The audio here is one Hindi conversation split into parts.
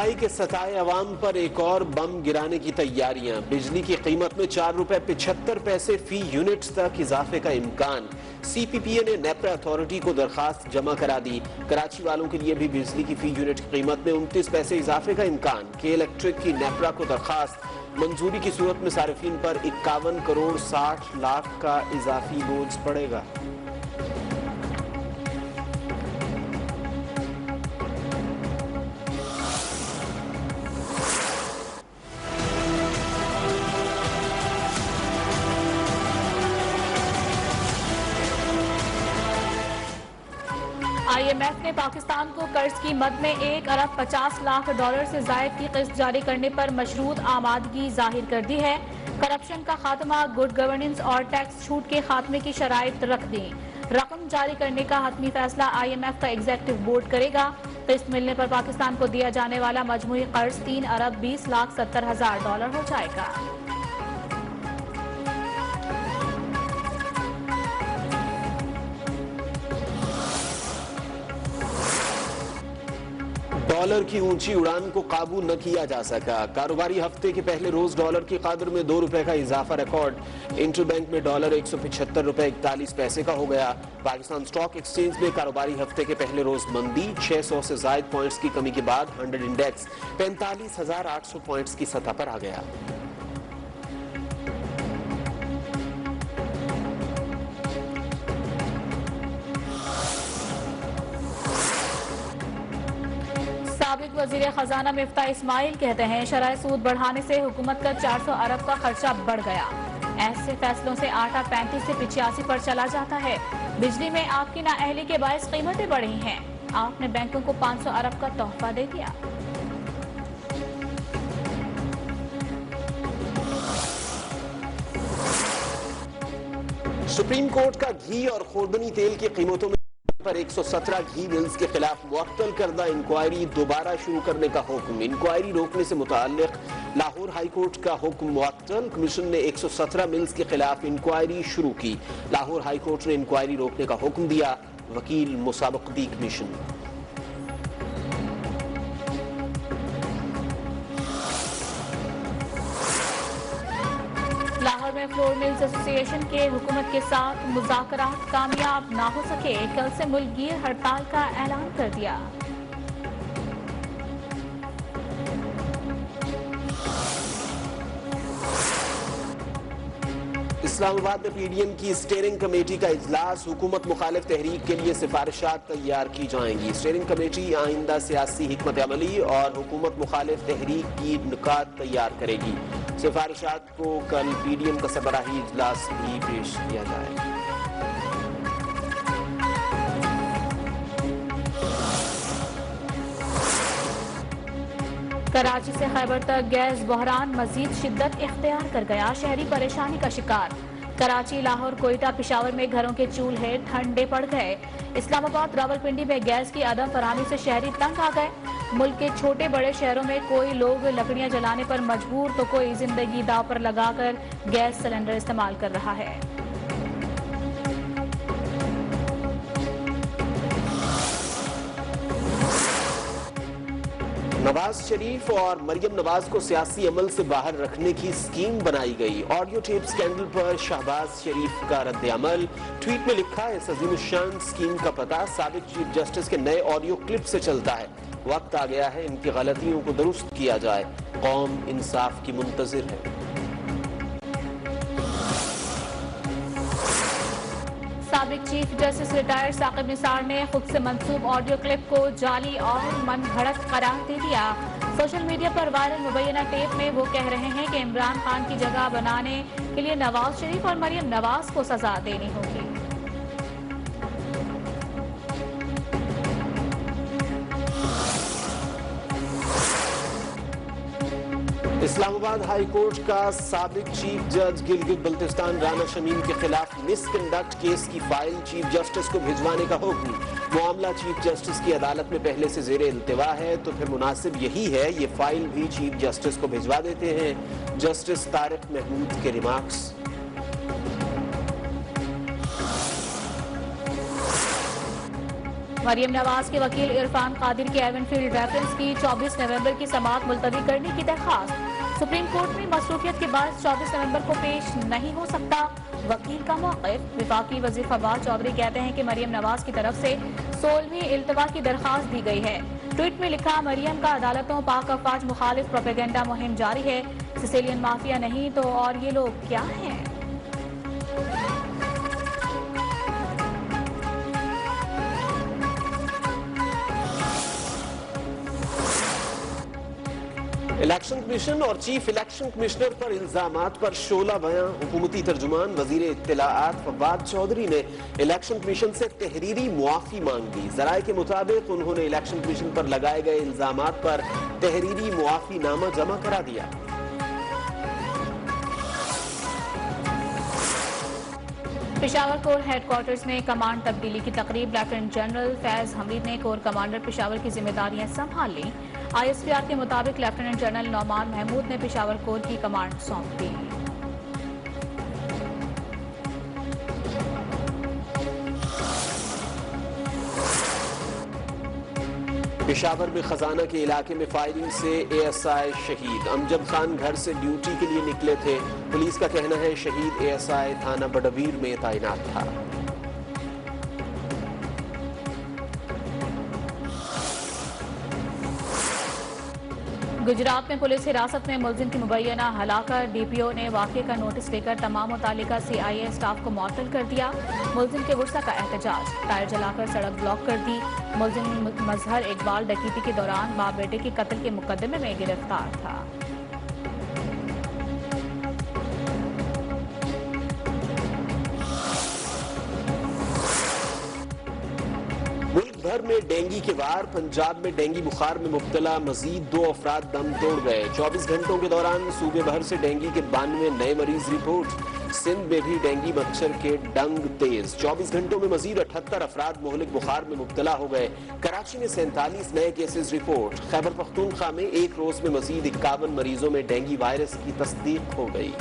महंगाई के सताए अवाम पर एक और बम गिराने की तैयारियां। बिजली की कीमत में ₹4.75 फी यूनिट तक इजाफे का इम्कान। CPPA ने नेपरा अथॉरिटी को दरखास्त जमा करा दी। कराची वालों के लिए भी बिजली की फी यूनिट की कीमत में 29 पैसे इजाफे का इम्कान। के इलेक्ट्रिक की नेपरा को दरखास्त। मंजूरी की सूरत में सार्फिन पर 51 करोड़ 60 लाख का इजाफी बोझ पड़ेगा। IMF ने पाकिस्तान को कर्ज की मद में $1 अरब 50 लाख से जायद की किस्त जारी करने पर मशरूत आमादगी जाहिर कर दी है। करप्शन का खात्मा, गुड गवर्नेंस और टैक्स छूट के खात्मे की शराइत रख दी। रकम जारी करने का हतमी फैसला IMF का एग्जीक्यूटिव बोर्ड करेगा। किस्त मिलने पर पाकिस्तान को दिया जाने वाला मजमूई कर्ज $3 अरब 20 लाख 70 हजार हो जाएगा। डॉलर की ऊंची उड़ान को काबू न किया जा सका। कारोबारी हफ्ते के पहले रोज डॉलर की कदर में ₹2 का इजाफा रिकॉर्ड। इंटरबैंक में डॉलर ₹175.41 का हो गया। पाकिस्तान स्टॉक एक्सचेंज में कारोबारी हफ्ते के पहले रोज मंदी। 600 से जायद पॉइंट्स की कमी के बाद 100 इंडेक्स 45,800 पॉइंट्स की सतह पर आ गया। साबिक वजीर खजाना मिफ्ता इस्माइल कहते हैं शरह सूद बढ़ाने से हुकूमत का 400 अरब का खर्चा बढ़ गया। ऐसे फैसलों से आटा 35 से 85 पर चला जाता है। बिजली में आपकी नाअहली के बायस कीमतें बढ़ी हैं। आपने बैंकों को 500 अरब का तोहफा दे दिया। सुप्रीम कोर्ट का घी और खुर्दनी तेल की कीमतों में पर 117 घी मिल्स के खिलाफ मुअत्तल करदा इंक्वायरी दोबारा शुरू करने का हुक्म। इंक्वायरी रोकने से मुताल्लिक लाहौर हाई कोर्ट का हुक्म मुअत्तल। कमीशन ने 117 मिल्स के खिलाफ इंक्वायरी शुरू की। लाहौर हाई कोर्ट ने इंक्वायरी रोकने का हुक्म दिया। वकील मुसाबकती कमीशन। लाहौर में फ्लोर मिल्स एसोसिएशन के हुकूमत के साथ मुज़ाकरात कामयाब ना हो सके। कल से मुल्कगीर हड़ताल का ऐलान कर दिया। इस्लामाबाद में PDM की स्टीयरिंग कमेटी का इजलास। हुकूमत मुखालिफ तहरीक के लिए सिफारिशात तैयार की जाएंगी। स्टीयरिंग कमेटी आइंदा सियासी हिकमत अमली और हुकूमत मुखालिफ तहरीक की नुकात तैयार करेगी। सिफारिशात को कल PDM का सरबराही इजलास भी पेश किया जाएगा। कराची से खैबर तक गैस बहरान मजीद शिद्दत इख्तियार कर गया। शहरी परेशानी का शिकार। कराची, लाहौर, कोयटा, पिशावर में घरों के चूल्हे ठंडे पड़ गए। इस्लामाबाद, रावलपिंडी में गैस की अदम फराहमी से शहरी तंग आ गए। मुल्क के छोटे बड़े शहरों में कोई लोग लकड़ियां जलाने पर मजबूर तो कोई जिंदगी दाव पर लगाकर गैस सिलेंडर इस्तेमाल कर रहा है। नवाज शरीफ और मरियम नवाज को सियासी अमल से बाहर रखने की स्कीम बनाई गई। ऑडियो टेप स्कैंडल पर शहबाज शरीफ का रद्द अमल। ट्वीट में लिखा है, इस अजीमुशान स्कीम का पता साबिक चीफ जस्टिस के नए ऑडियो क्लिप से चलता है। वक्त आ गया है इनकी गलतियों को दुरुस्त किया जाए। कौम इंसाफ की मुंतजिर है। साबिक chief justice retired Saqib Nisar ने खुद से मंसूब ऑडियो क्लिप को जाली और मन घड़त करार दे दिया। सोशल मीडिया पर वायरल मुबैना टेप में वो कह रहे हैं कि इमरान खान की जगह बनाने के लिए नवाज शरीफ और मरियम नवाज को सजा देनी होगी। इस्लामाबाद हाई कोर्ट का साबिक चीफ जज गिलगित बल्तिस्तान राना शमीम के खिलाफ मिसकंडक्ट केस की फाइल चीफ जस्टिस को भिजवाने का हुक्म। मामला चीफ जस्टिस की अदालत में पहले से जेर इल्तिवा है तो फिर मुनासिब यही है ये फाइल भी चीफ जस्टिस को भिजवा देते हैं। जस्टिस तारिक महमूद के रिमार्क्स। मरियम नवाज के वकील इरफान कादिर के एवनफील्ड रेफरेंस की 24 नवंबर की समाअत मुलतवी करने की दरखास्त। सुप्रीम कोर्ट में मसरूफियत के बाद 24 नवंबर को पेश नहीं हो सकता। वकील का मौक़िफ़। विफाकी वज़ीर फवाद चौधरी कहते हैं कि मरियम नवाज की तरफ से 16वीं इल्तवा की दरखास्त दी गई है। ट्वीट में लिखा, मरियम का अदालतों पाक अफवाज मुखालिफ प्रोपेगेंडा मुहिम जारी है। सिसिलियन माफिया नहीं तो और ये लोग क्या हैं? इलेक्शन कमीशन और चीफ इलेक्शन कमिश्नर पर इल्जामात पर शोला बयां। हुकूमती तर्जुमान वजीर इत्तलाआत फवाद चौधरी ने इलेक्शन कमीशन से तहरीरी मुआफी मांग दी। जराये के मुताबिक उन्होंने इलेक्शन कमीशन पर लगाए गए इल्जामात पर तहरीरी मुआफी नामा जमा करा दिया। पेशावर कोर हेडक्वार्टर्स में कमांड तब्दीली की तकरीब। लेफ्टिनेंट जनरल फैज हमीद ने कोर कमांडर पेशावर की जिम्मेदारियां संभाल ली। ISPR के मुताबिक लेफ्टिनेंट जनरल नौमान महमूद ने पेशावर कोर की कमांड सौंप दी। पेशावर में खजाना के इलाके में फायरिंग से ASI शहीद। अमजद खान घर से ड्यूटी के लिए निकले थे। पुलिस का कहना है शहीद ASI थाना बड़वीर में तैनात था। गुजरात में पुलिस हिरासत में मुलजिम की मुबैना हलाकर DPO ने वाक़े का नोटिस लेकर तमाम मुतालिका CIA स्टाफ को मुअत्तल कर दिया। मुलजिम के गुस्सा का एहतजाज। टायर जलाकर सड़क ब्लॉक कर दी। मुलजिम मजहर इकबाल डकैती के दौरान बाप बेटे के कत्ल के मुकदमे में गिरफ्तार था। मुल्क भर में डेंगी के वार। पंजाब में डेंगी बुखार में मुब्तला मजीद 2 अफराद दम तोड़ गए। 24 घंटों के दौरान सूबे भर से डेंगी के 92 नए मरीज रिपोर्ट। सिंध में भी डेंगी मच्छर के डंग तेज। 24 घंटों में मजीद 78 अफराद मोहलिक बुखार में मुब्तला हो गए। कराची में 47 नए केसेज रिपोर्ट। खैबर पख्तूनख्वा में एक रोज में मजीद 51 मरीजों में डेंगी वायरस की तस्दीक हो गई।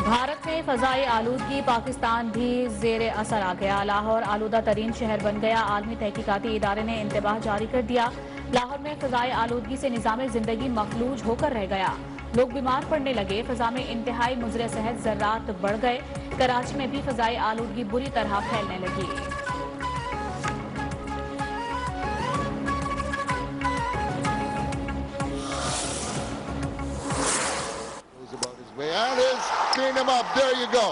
भारत में फजाई आलूदगी। पाकिस्तान भी जेर असर आ गया। लाहौर आलूदा तरीन शहर बन गया। आलमी तहकीकाती इदारे ने इंतबाह जारी कर दिया। लाहौर में फजाई आलूदगी से निज़ाम जिंदगी मफलूज होकर रह गया। लोग बीमार पड़ने लगे। फजा में इंतहाई मुजरे सेहत ज़र्रात बढ़ गए। कराची में भी फजाई आलूदगी बुरी तरह फैलने लगी। Clean him up. There you go.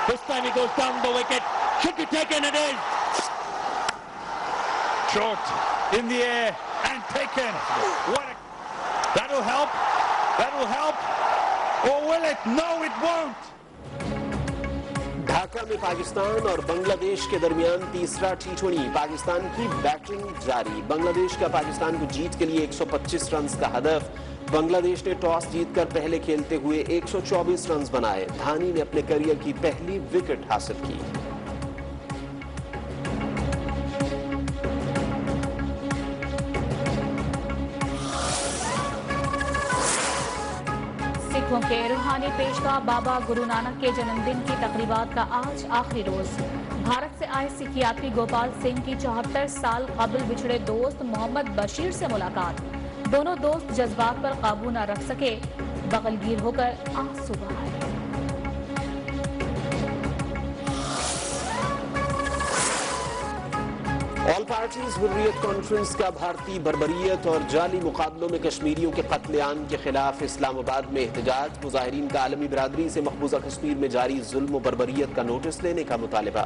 This time he goes down the wicket. Should be taken. It is. Short in the air and taken. That'll help. That'll help. Or will it? No, it won't. Dhaka में पाकिस्तान और बांग्लादेश के दरमियान तीसरा T20। पाकिस्तान की बैटिंग जारी। बांग्लादेश का पाकिस्तान को जीत के लिए 125 रन का हदफ। बांग्लादेश ने टॉस जीतकर पहले खेलते हुए 124 रन बनाए। धानी ने अपने करियर की पहली विकेट हासिल की। सिखों के रूहानी पेशवा बाबा गुरु नानक के जन्मदिन की तकरीबात का आज आखिरी रोज। भारत से आए सिख यात्री गोपाल सिंह की 74 साल कबल बिछड़े दोस्त मोहम्मद बशीर से मुलाकात। दोनों दोस्त जज्बात पर काबू न रख सके, बगलगीर होकर आंसू बहाए। ऑल पार्टीज हुर्रियत कॉन्फ्रेंस का भारतीय बर्बरियत और जाली मुकाबलों में कश्मीरियों के कत्लेआम के खिलाफ इस्लामाबाद में एहतजाज। मुजाहिरीन का आलमी बिरादरी से मकबूजा कश्मीर में जारी जुल्म व बर्बरियत का नोटिस लेने का मुतालबा।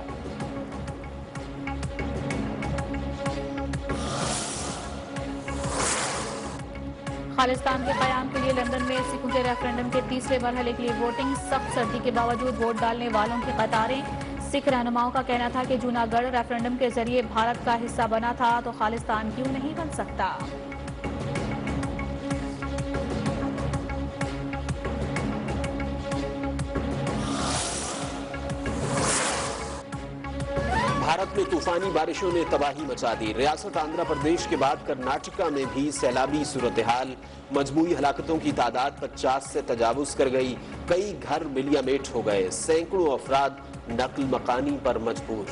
खालिस्तान के कयाम के लिए लंदन में सिखों के रेफरेंडम के तीसरे मरहले के लिए वोटिंग। सख्त सर्दी के बावजूद वोट डालने वालों की कतारें। सिख रहनुमाओं का कहना था कि जूनागढ़ रेफरेंडम के जरिए भारत का हिस्सा बना था तो खालिस्तान क्यों नहीं बन सकता। भारत कर्नाटक में तूफानी बारिशों ने तबाही मचा दी। रियासत आंध्र प्रदेश के बाद कर्नाटका में भी सैलाबी सूरत हाल। मजमूई हलाकतों की तादाद 50 से तजावुज कर गई। कई घर मिलियामेट हो गए। सैकड़ों अफराद नकल मकानी पर मजबूर।